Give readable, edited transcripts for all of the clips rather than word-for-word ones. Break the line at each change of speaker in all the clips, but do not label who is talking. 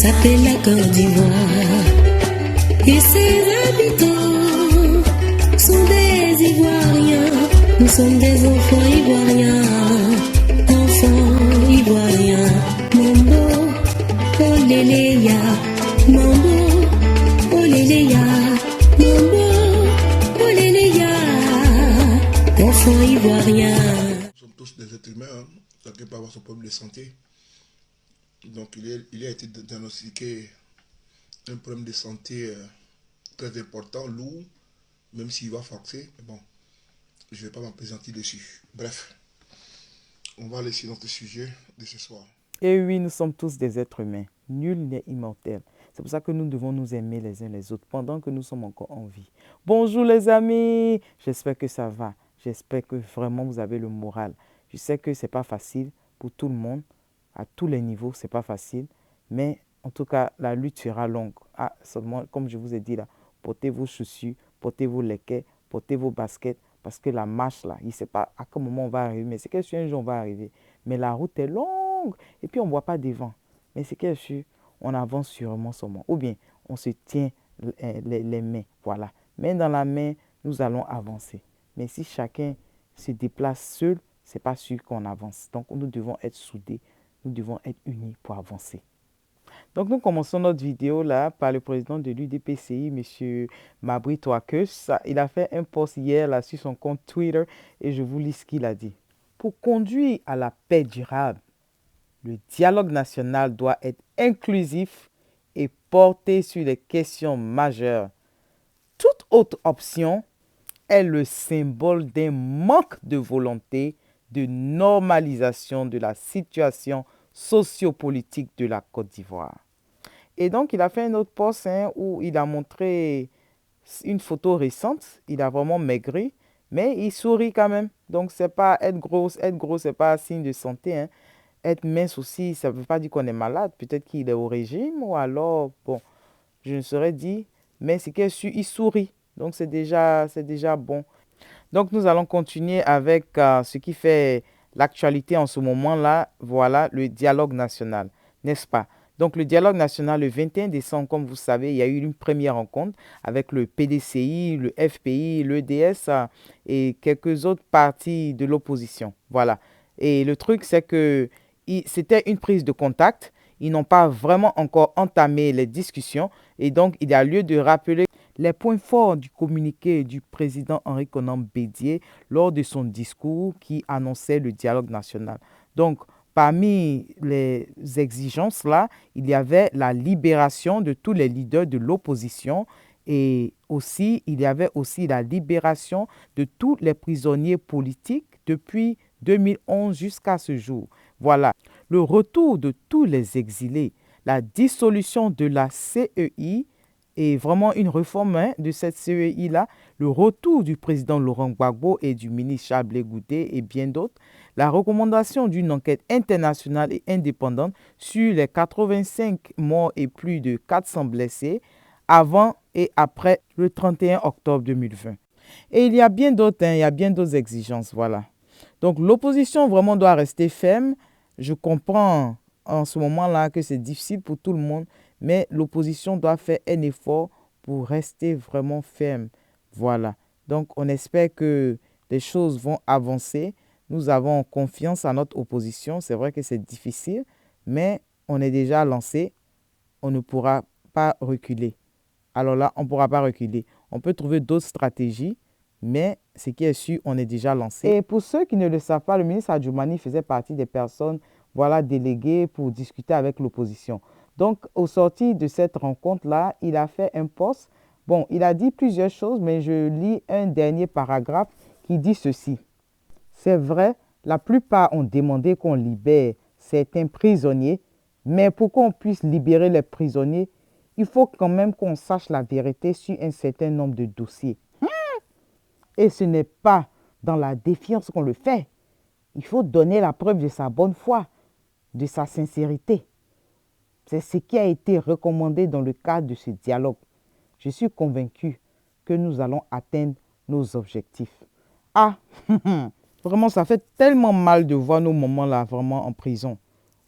s'appelle la Côte d'Ivoire. Et ses habitants sont des Ivoiriens. Nous sommes des enfants ivoiriens. Enfants ivoiriens. Mambo, Oléléa. Mambo, Oléléa. Mambo, Oléléa. Enfants ivoiriens.
Nous sommes tous des êtres humains, hein. Chacun peut avoir son problème de santé. Donc il a été diagnostiqué un problème de santé très important, lourd, même s'il va forcer. Mais bon, je ne vais pas m'appesantir dessus. Bref, on va aller sur notre sujet de ce soir.
Et oui, nous sommes tous des êtres humains. Nul n'est immortel. C'est pour ça que nous devons nous aimer les uns les autres pendant que nous sommes encore en vie. Bonjour les amis, j'espère que ça va. J'espère que vraiment vous avez le moral. Je sais que ce n'est pas facile pour tout le monde. À tous les niveaux, ce n'est pas facile. Mais en tout cas, la lutte sera longue. Ah, seulement, comme je vous ai dit là, portez vos chaussures, portez vos lacets, portez vos baskets. Parce que la marche là, il ne sait pas à quel moment on va arriver. Mais c'est que sur un jour on va arriver. Mais la route est longue. Et puis on ne voit pas devant. Mais c'est que sûr, on avance sûrement seulement. Ou bien, on se tient les mains. Voilà. Main dans la main, nous allons avancer. Mais si chacun se déplace seul, ce n'est pas sûr qu'on avance. Donc, nous devons être soudés. Nous devons être unis pour avancer. Donc, nous commençons notre vidéo là par le président de l'UDPCI, M. Mabry Touakeus. Il a fait un post hier là sur son compte Twitter et je vous lis ce qu'il a dit. Pour conduire à la paix durable, le dialogue national doit être inclusif et porter sur les questions majeures. Toute autre option est le symbole d'un manque de volonté de normalisation de la situation sociopolitique de la Côte d'Ivoire. Et donc, il a fait un autre post où il a montré une photo récente. Il a vraiment maigri, mais il sourit quand même. Donc, c'est pas être gros, ce n'est pas un signe de santé. Hein. Être mince aussi, ça ne veut pas dire qu'on est malade. Peut-être qu'il est au régime ou alors, bon, je ne saurais dire. Mais c'est qu'il sourit. Donc, c'est déjà bon. Donc, nous allons continuer avec ce qui fait l'actualité en ce moment-là. Voilà, le dialogue national, n'est-ce pas? Donc, le dialogue national, le 21 décembre, comme vous savez, il y a eu une première rencontre avec le PDCI, le FPI, l'EDS et quelques autres partis de l'opposition. Voilà. Et le truc, c'est que c'était une prise de contact. Ils n'ont pas vraiment encore entamé les discussions. Et donc, il y a lieu de rappeler les points forts du communiqué du président Henri Konan Bédié lors de son discours qui annonçait le dialogue national. Donc, parmi les exigences là, il y avait la libération de tous les leaders de l'opposition et aussi, il y avait aussi la libération de tous les prisonniers politiques depuis 2011 jusqu'à ce jour. Voilà, le retour de tous les exilés, la dissolution de la CEI et vraiment une réforme de cette CEI-là, le retour du président Laurent Gbagbo et du ministre Charles Blé Goudé et bien d'autres, la recommandation d'une enquête internationale et indépendante sur les 85 morts et plus de 400 blessés avant et après le 31 octobre 2020. Et il y a bien d'autres exigences, voilà. Donc l'opposition vraiment doit rester ferme. Je comprends en ce moment-là que c'est difficile pour tout le monde, mais l'opposition doit faire un effort pour rester vraiment ferme. Voilà. Donc, on espère que les choses vont avancer. Nous avons confiance en notre opposition. C'est vrai que c'est difficile, mais on est déjà lancé. On ne pourra pas reculer. Alors là, on ne pourra pas reculer. On peut trouver d'autres stratégies, mais ce qui est sûr, on est déjà lancé. Et pour ceux qui ne le savent pas, le ministre Adjoumani faisait partie des personnes déléguées pour discuter avec l'opposition. Donc, au sorti de cette rencontre-là, il a fait un post. Bon, il a dit plusieurs choses, mais je lis un dernier paragraphe qui dit ceci. C'est vrai, la plupart ont demandé qu'on libère certains prisonniers, mais pour qu'on puisse libérer les prisonniers, il faut quand même qu'on sache la vérité sur un certain nombre de dossiers. Et ce n'est pas dans la défiance qu'on le fait. Il faut donner la preuve de sa bonne foi, de sa sincérité. C'est ce qui a été recommandé dans le cadre de ce dialogue. Je suis convaincu que nous allons atteindre nos objectifs. Ah, vraiment, ça fait tellement mal de voir nos mamans là vraiment en prison.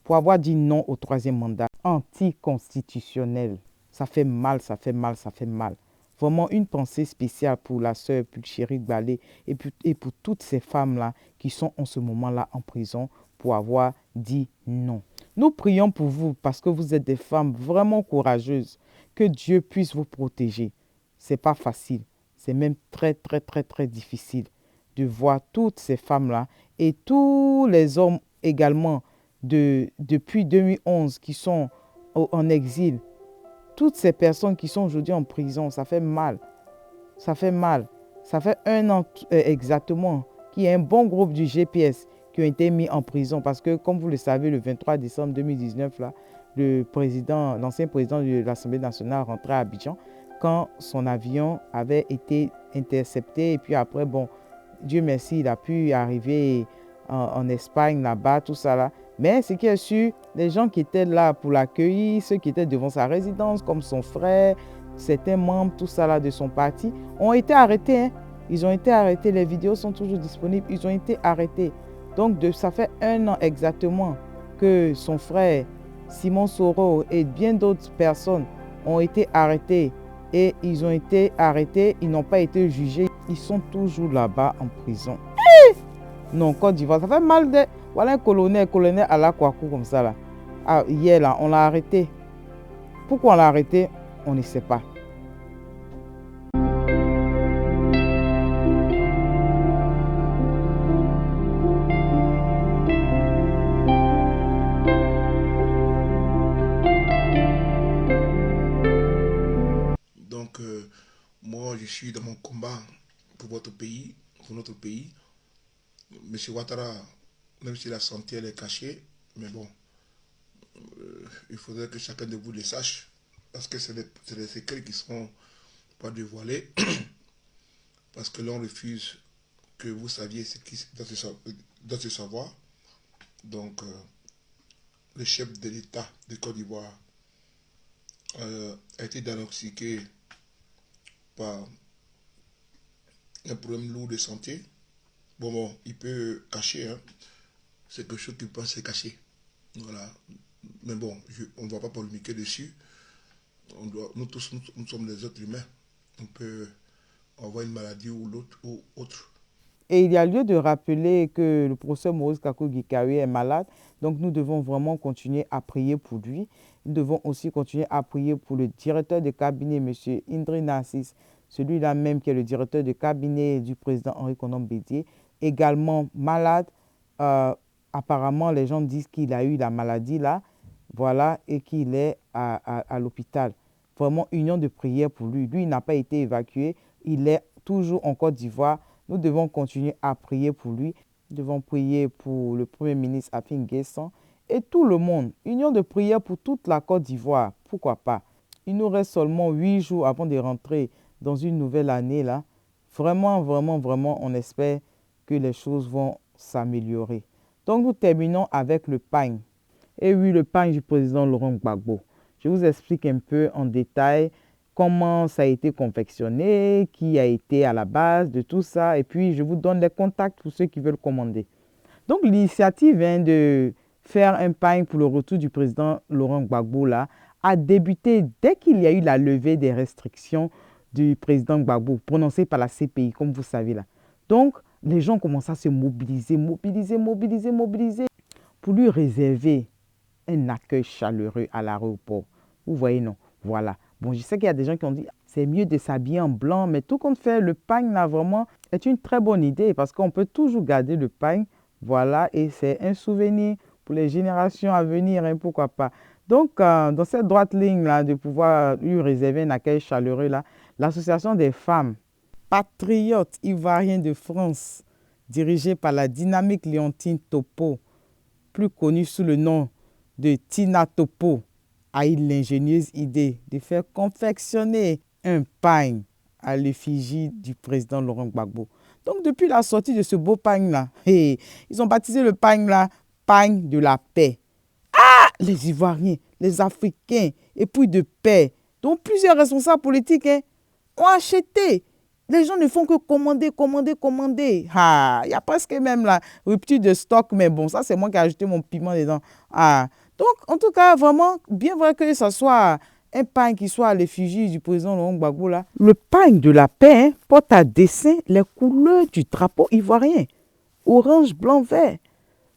pour avoir dit non au 3e mandat. Anticonstitutionnel. Ça fait mal, ça fait mal, ça fait mal. Vraiment une pensée spéciale pour la sœur Pulchérie Balé et pour toutes ces femmes-là qui sont en ce moment-là en prison pour avoir dit non. Nous prions pour vous parce que vous êtes des femmes vraiment courageuses. Que Dieu puisse vous protéger. Ce n'est pas facile. C'est même très, très, très, très difficile de voir toutes ces femmes-là et tous les hommes également depuis 2011 qui sont en exil. Toutes ces personnes qui sont aujourd'hui en prison, ça fait mal. Ça fait mal. Ça fait 1 an exactement qu'il y a un bon groupe du GPS qui ont été mis en prison parce que, comme vous le savez, le 23 décembre 2019, là, l'ancien président de l'Assemblée nationale rentrait à Abidjan quand son avion avait été intercepté. Et puis après, bon, Dieu merci, il a pu arriver en Espagne, là-bas, tout ça là. Mais ce qui est sûr, les gens qui étaient là pour l'accueillir, ceux qui étaient devant sa résidence, comme son frère, certains membres, tout ça là de son parti, ont été arrêtés. Hein. Ils ont été arrêtés, les vidéos sont toujours disponibles, ils ont été arrêtés. Donc ça fait 1 an exactement que son frère, Simon Soro et bien d'autres personnes ont été arrêtés. Et ils ont été arrêtés, ils n'ont pas été jugés, ils sont toujours là-bas en prison. Non, Côte d'Ivoire, ça fait mal de... Voilà un colonel à la Kouakou comme ça là. Ah, hier là, on l'a arrêté. Pourquoi on l'a arrêté? On ne sait pas.
Donc, moi, je suis dans mon combat pour votre pays, pour notre pays. Monsieur Ouattara, même si la santé elle est cachée, mais bon, il faudrait que chacun de vous le sache, parce que c'est des secrets qui ne seront pas dévoilés, parce que l'on refuse que vous saviez ce qui doit se savoir. Donc, le chef de l'État de Côte d'Ivoire a été diagnostiqué par un problème lourd de santé. Bon, il peut cacher, hein. C'est quelque chose qu'il peut se cacher. Voilà. Mais bon, on ne va pas polémiquer dessus. Nous tous, nous sommes des êtres humains. On peut avoir une maladie ou l'autre ou autre.
Et il y a lieu de rappeler que le professeur Maurice Kakou Gikawe est malade. Donc nous devons vraiment continuer à prier pour lui. Nous devons aussi continuer à prier pour le directeur de cabinet, M. Indri Narcisse, celui-là même qui est le directeur de cabinet du président Henri Konan Bédié, également malade. Apparemment, les gens disent qu'il a eu la maladie là, voilà, et qu'il est à l'hôpital. Vraiment, union de prière pour lui. Lui, il n'a pas été évacué. Il est toujours en Côte d'Ivoire. Nous devons continuer à prier pour lui. Nous devons prier pour le Premier ministre Afin Guessan et tout le monde. Union de prière pour toute la Côte d'Ivoire. Pourquoi pas? Il nous reste seulement 8 jours avant de rentrer dans une nouvelle année là. Vraiment, vraiment, vraiment, on espère que les choses vont s'améliorer. Donc, nous terminons avec le pagne. Et oui, le pagne du président Laurent Gbagbo. Je vous explique un peu en détail comment ça a été confectionné, qui a été à la base de tout ça. Et puis, je vous donne les contacts pour ceux qui veulent commander. Donc, l'initiative de faire un pagne pour le retour du président Laurent Gbagbo là, a débuté dès qu'il y a eu la levée des restrictions du président Gbagbo, prononcée par la CPI, comme vous savez là. Donc, les gens commencent à se mobiliser pour lui réserver un accueil chaleureux à l'aéroport. Vous voyez, non? Voilà. Bon, je sais qu'il y a des gens qui ont dit c'est mieux de s'habiller en blanc, mais tout compte fait, le pagne là vraiment est une très bonne idée parce qu'on peut toujours garder le pagne. Voilà, et c'est un souvenir pour les générations à venir, hein, pourquoi pas. Donc, dans cette droite ligne là, de pouvoir lui réserver un accueil chaleureux là, l'association des femmes patriotes ivoiriens de France, dirigée par la dynamique Léontine Topo, plus connue sous le nom de Tina Topo, a eu l'ingénieuse idée de faire confectionner un pagne à l'effigie du président Laurent Gbagbo. Donc, depuis la sortie de ce beau pagne-là, ils ont baptisé le pagne-là pagne de la paix. Ah, les Ivoiriens, les Africains, épouilles de paix, dont plusieurs responsables politiques ont acheté. Les gens ne font que commander. Ah, il y a presque même la rupture de stock, mais bon, ça c'est moi qui ai ajouté mon piment dedans. Ah, Donc, en tout cas, vraiment, bien vrai que ce soit un pagne qui soit à l'effigie du président Laurent Gbagbo là. Le pagne de la paix hein, porte à dessin les couleurs du drapeau ivoirien. Orange, blanc, vert.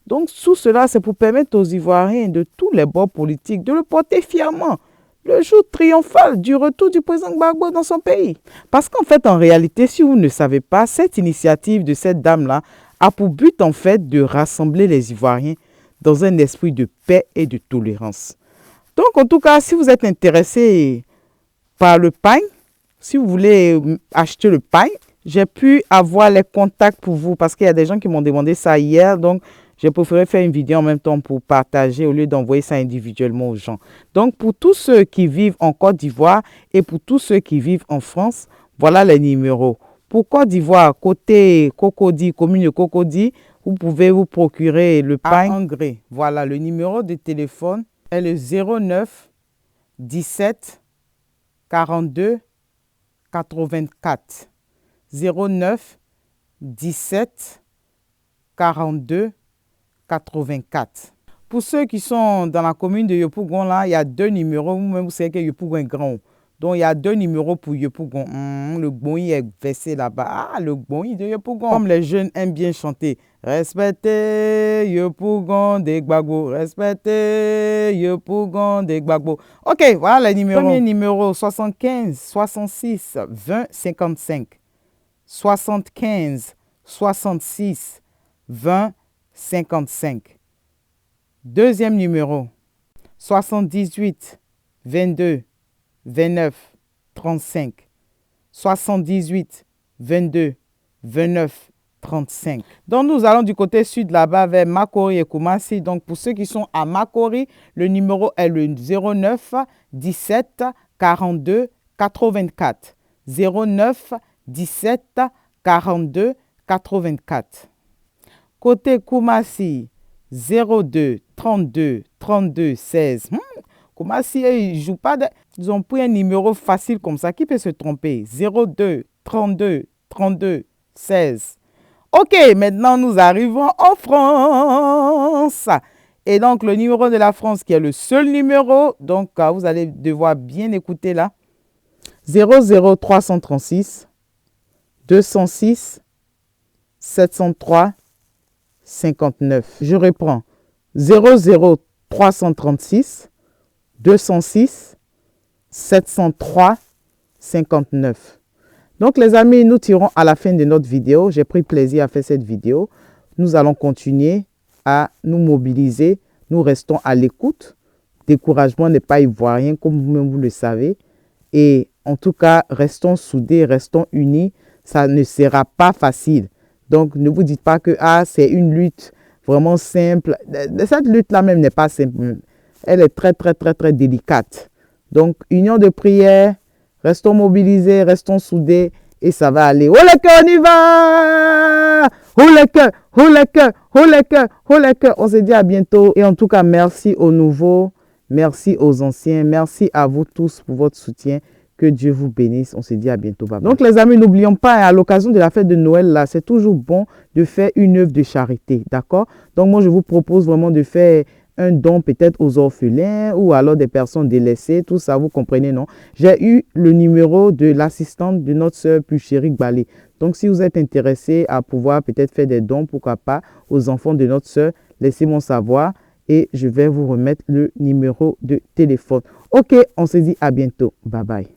Donc, tout cela, c'est pour permettre aux Ivoiriens de tous les bords politiques de le porter fièrement. Le jour triomphal du retour du président Gbagbo dans son pays. Parce qu'en fait, en réalité, si vous ne savez pas, cette initiative de cette dame-là a pour but, en fait, de rassembler les Ivoiriens dans un esprit de paix et de tolérance. Donc, en tout cas, si vous êtes intéressé par le pagne, si vous voulez acheter le pagne, j'ai pu avoir les contacts pour vous parce qu'il y a des gens qui m'ont demandé ça hier. Donc, j'ai préféré faire une vidéo en même temps pour partager au lieu d'envoyer ça individuellement aux gens. Donc, pour tous ceux qui vivent en Côte d'Ivoire et pour tous ceux qui vivent en France, voilà les numéros. Pour Côte d'Ivoire, côté Cocody, commune de Cocody, vous pouvez vous procurer le pagne en grès. Voilà, le numéro de téléphone est le 09 17 42 84. 09 17 42 84. Pour ceux qui sont dans la commune de Yopougon, là, il y a 2 numéros. Vous-même, vous savez que Yopougon est grand. Donc, il y a 2 numéros pour Yopougon. Le Gbonyi est versé là-bas. Ah, le Gbonyi de Yopougon. Comme les jeunes aiment bien chanter. Respectez Yopougon des Gbagbo. Respectez Yopougon des Gbagbo. OK, voilà les numéros. Premier numéro, 75 66 20 55. 75 66 20 55. Deuxième numéro, 78 22 29 35. 78 22 29 35. Donc, nous allons du côté sud là-bas vers Makori et Koumassi. Donc, pour ceux qui sont à Makori, le numéro est le 09 17 42 84. 09 17 42 84. Côté Koumassi, 02 32 32 16. Koumassi, ils jouent pas ils ont pris un numéro facile comme ça. Qui peut se tromper? 02 32 32 16. OK, maintenant nous arrivons en France. Et donc, le numéro de la France qui est le seul numéro. Donc, vous allez devoir bien écouter là. 00 336 206 703 59. Je reprends. 00 336 206 703 59. Donc les amis, nous tirons à la fin de notre vidéo. J'ai pris plaisir à faire cette vidéo. Nous allons continuer à nous mobiliser. Nous restons à l'écoute. Découragement n'est pas ivoirien, comme vous-même vous le savez. Et en tout cas, restons soudés, restons unis. Ça ne sera pas facile. Donc, ne vous dites pas que c'est une lutte vraiment simple. Cette lutte-là même n'est pas simple. Elle est très, très, très, très délicate. Donc, union de prière, restons mobilisés, restons soudés et ça va aller. Oh les cœurs, on y va! Oh les cœurs, oh les cœurs, oh les cœurs, oh les cœurs. On se dit à bientôt. Et en tout cas, merci aux nouveaux, merci aux anciens, merci à vous tous pour votre soutien. Que Dieu vous bénisse. On se dit à bientôt. Bye bye. Donc les amis, n'oublions pas, à l'occasion de la fête de Noël, là, c'est toujours bon de faire une œuvre de charité. D'accord? Donc moi, je vous propose vraiment de faire un don peut-être aux orphelins ou alors des personnes délaissées. Tout ça, vous comprenez, non? J'ai eu le numéro de l'assistante de notre sœur plus chérie Balé. Donc si vous êtes intéressé à pouvoir peut-être faire des dons, pourquoi pas, aux enfants de notre sœur, laissez-moi savoir et je vais vous remettre le numéro de téléphone. OK, on se dit à bientôt. Bye bye.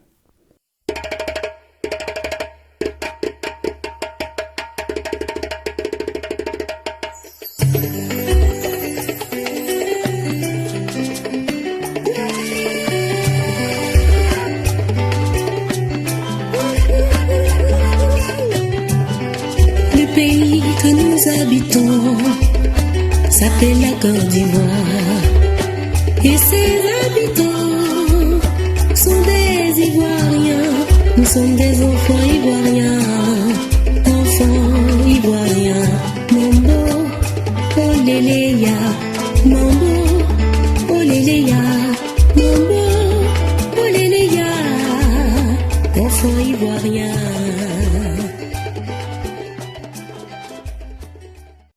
Le pays que nous habitons s'appelle la Côte d'Ivoire. Et ses habitants sont des Ivoiriens. Nous sommes des enfants ivoiriens. Enfants ivoiriens. Mambo, oléléya. Mambo, oléléya. Mambo, oléléya. Enfants ivoiriens.